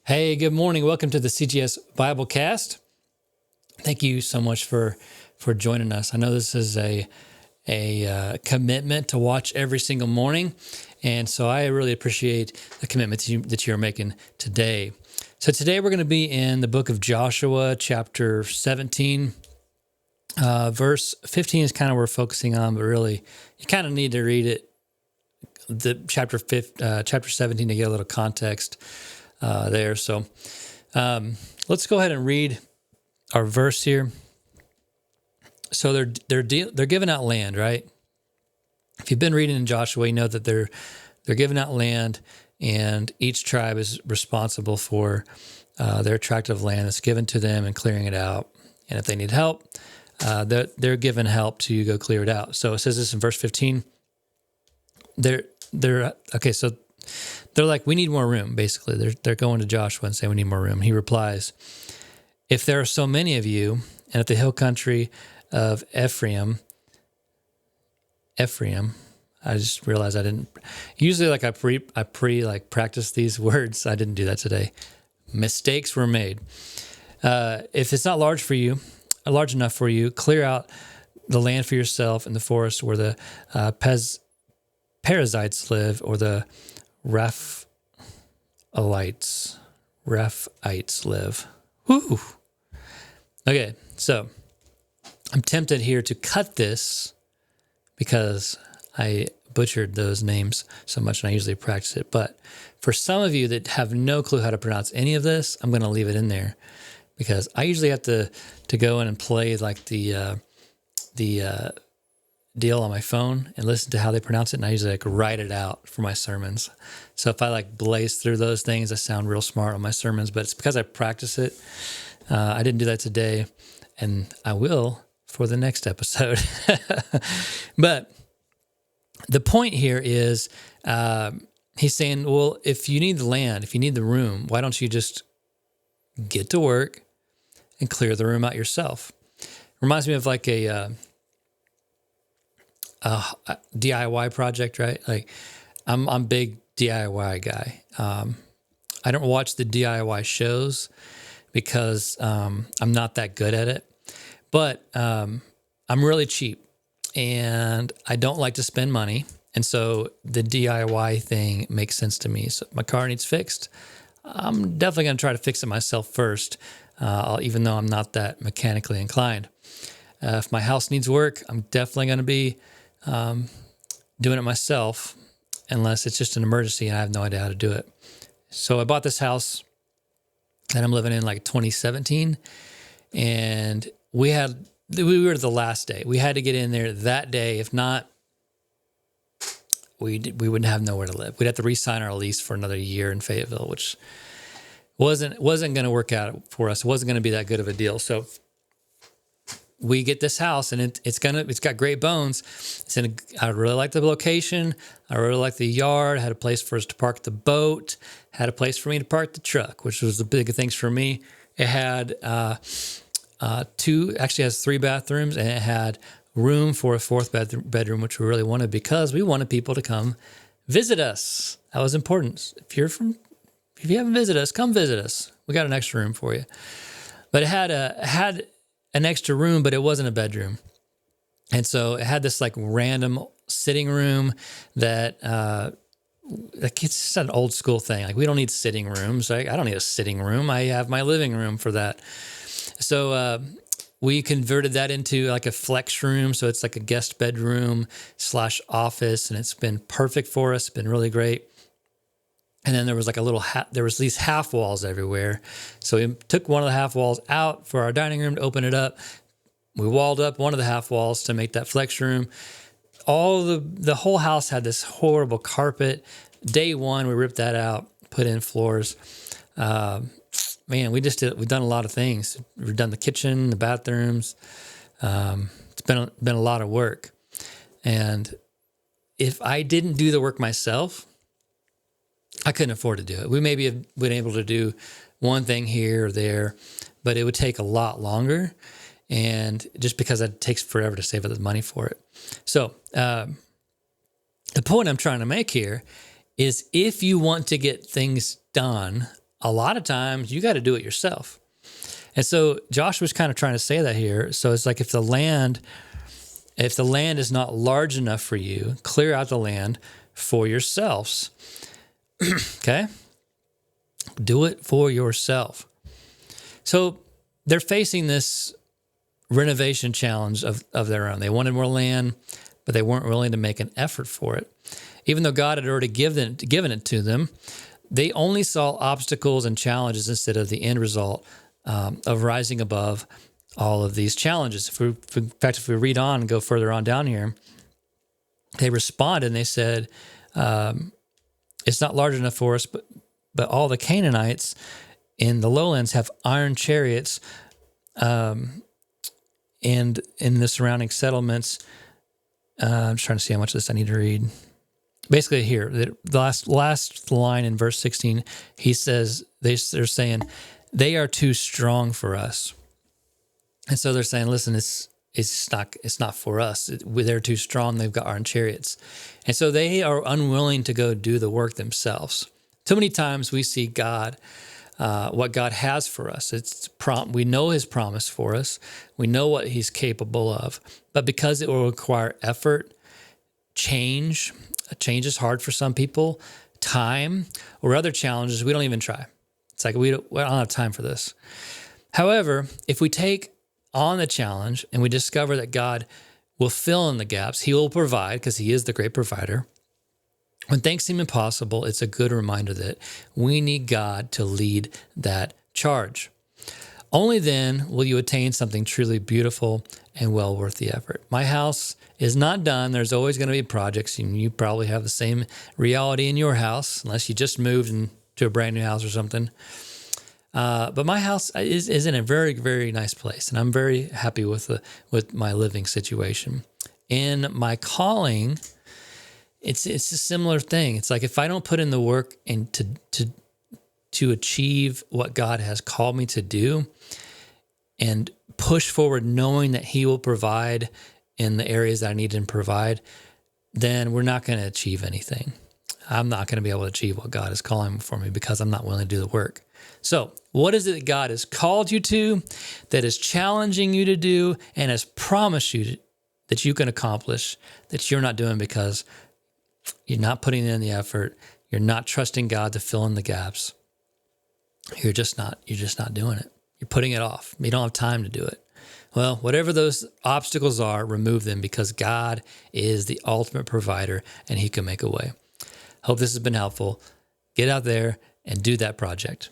Hey, good morning. Welcome to the CGS Biblecast. Thank you so much for joining us. I know this is a commitment to watch every single morning, and so I really appreciate the commitment that you're making today. So today we're going to be in the book of Joshua, chapter 17. Verse 15 is kind of where we're focusing on, but really you kind of need to read it, the chapter 17, to get a little context there. So let's go ahead and read our verse here. So they're giving out land, right? If you've been reading in Joshua, you know that they're giving out land, and each tribe is responsible for their tract of land that's given to them and clearing it out. And if they need help, they're given help to go clear it out. So it says this in verse 15. So they're like, we need more room, basically. They're going to Joshua and saying, we need more room. He replies, if there are so many of you, and if the hill country of Ephraim, I just realized I didn't, usually like I practice these words. I didn't do that today. Mistakes were made. If it's not large enough for you, clear out the land for yourself in the forest where the Perizzites live, or the Rephites live. Woo! Okay, so I'm tempted here to cut this because I butchered those names so much, and I usually practice it. But for some of you that have no clue how to pronounce any of this, I'm going to leave it in there because I usually have to go in and play like the deal on my phone and listen to how they pronounce it, and I usually like write it out for my sermons. So if I like blaze through those things, I sound real smart on my sermons, but it's because I practice it. I didn't do that today, and I will for the next episode. But the point here is he's saying, well, if you need the land, if you need the room, why don't you just get to work and clear the room out yourself? Reminds me of like a DIY project, right? Like I'm a big DIY guy. I don't watch the DIY shows because I'm not that good at it, but I'm really cheap and I don't like to spend money. And so the DIY thing makes sense to me. So if my car needs fixed, I'm definitely going to try to fix it myself first, even though I'm not that mechanically inclined. If my house needs work, I'm definitely going to be doing it myself, unless it's just an emergency and I have no idea how to do it. So I bought this house that I'm living in like 2017, and we were the last day. We had to get in there that day. If not, we wouldn't have nowhere to live. We'd have to re-sign our lease for another year in Fayetteville, which wasn't going to work out for us. It wasn't going to be that good of a deal. So we get this house, and it's got great bones. I really like the location. I really like the yard. Had a place for us to park the boat. Had a place for me to park the truck, which was the big things for me. It had has 3 bathrooms, and it had room for a 4th bedroom, which we really wanted because we wanted people to come visit us. That was important. If you haven't visited us, come visit us. We got an extra room for you. But it had an extra room, but it wasn't a bedroom. And so it had this like random sitting room that like it's just an old school thing. Like we don't need sitting rooms. Like I don't need a sitting room. I have my living room for that. So we converted that into like a flex room. So it's like a guest bedroom / office, and it's been perfect for us. It's been really great. And then there was like there was these half walls everywhere. So we took one of the half walls out for our dining room to open it up. We walled up one of the half walls to make that flex room. The whole house had this horrible carpet. Day one, we ripped that out, put in floors. We've done a lot of things. We've done the kitchen, the bathrooms. It's been a lot of work. And if I didn't do the work myself, I couldn't afford to do it. We maybe have been able to do one thing here or there, but it would take a lot longer, and just because it takes forever to save up the money for it. So the point I'm trying to make here is if you want to get things done a lot of times you got to do it yourself. And so Joshua's kind of trying to say that here. So it's like if the land is not large enough for you, clear out the land for yourselves. Okay? Do it for yourself. So they're facing this renovation challenge of their own. They wanted more land, but they weren't willing to make an effort for it. Even though God had already given it to them, they only saw obstacles and challenges instead of the end result of rising above all of these challenges. If we read on and go further on down here, they responded and they said, it's not large enough for us, but all the Canaanites in the lowlands have iron chariots, and in the surrounding settlements. I'm just trying to see how much of this I need to read. Basically here, the last line in verse 16, he says, they're saying, they are too strong for us. And so they're saying, listen, it's not for us. They're too strong. They've got iron chariots. And so they are unwilling to go do the work themselves. Too many times we see God, what God has for us. We know his promise for us. We know what he's capable of. But because it will require effort, change is hard for some people, time, or other challenges, we don't even try. It's like we don't have time for this. However, if we take on the challenge and we discover that God will fill in the gaps, he will provide because he is the great provider. When things seem impossible, it's a good reminder that we need God to lead that charge. Only then will you attain something truly beautiful and well worth the effort. My house is not done. There's always going to be projects, and you probably have the same reality in your house, unless you just moved into a brand new house or something. But my house is in a very, very nice place, and I'm very happy with my living situation. In my calling, it's a similar thing. It's like if I don't put in the work and to achieve what God has called me to do, and push forward knowing that he will provide in the areas that I need him to provide, then we're not going to achieve anything. I'm not going to be able to achieve what God is calling for me because I'm not willing to do the work. So what is it that God has called you to, that is challenging you to do, and has promised you that you can accomplish, that you're not doing because you're not putting in the effort, you're not trusting God to fill in the gaps. You're just not doing it. You're putting it off. You don't have time to do it. Well, whatever those obstacles are, remove them because God is the ultimate provider and he can make a way. Hope this has been helpful. Get out there and do that project.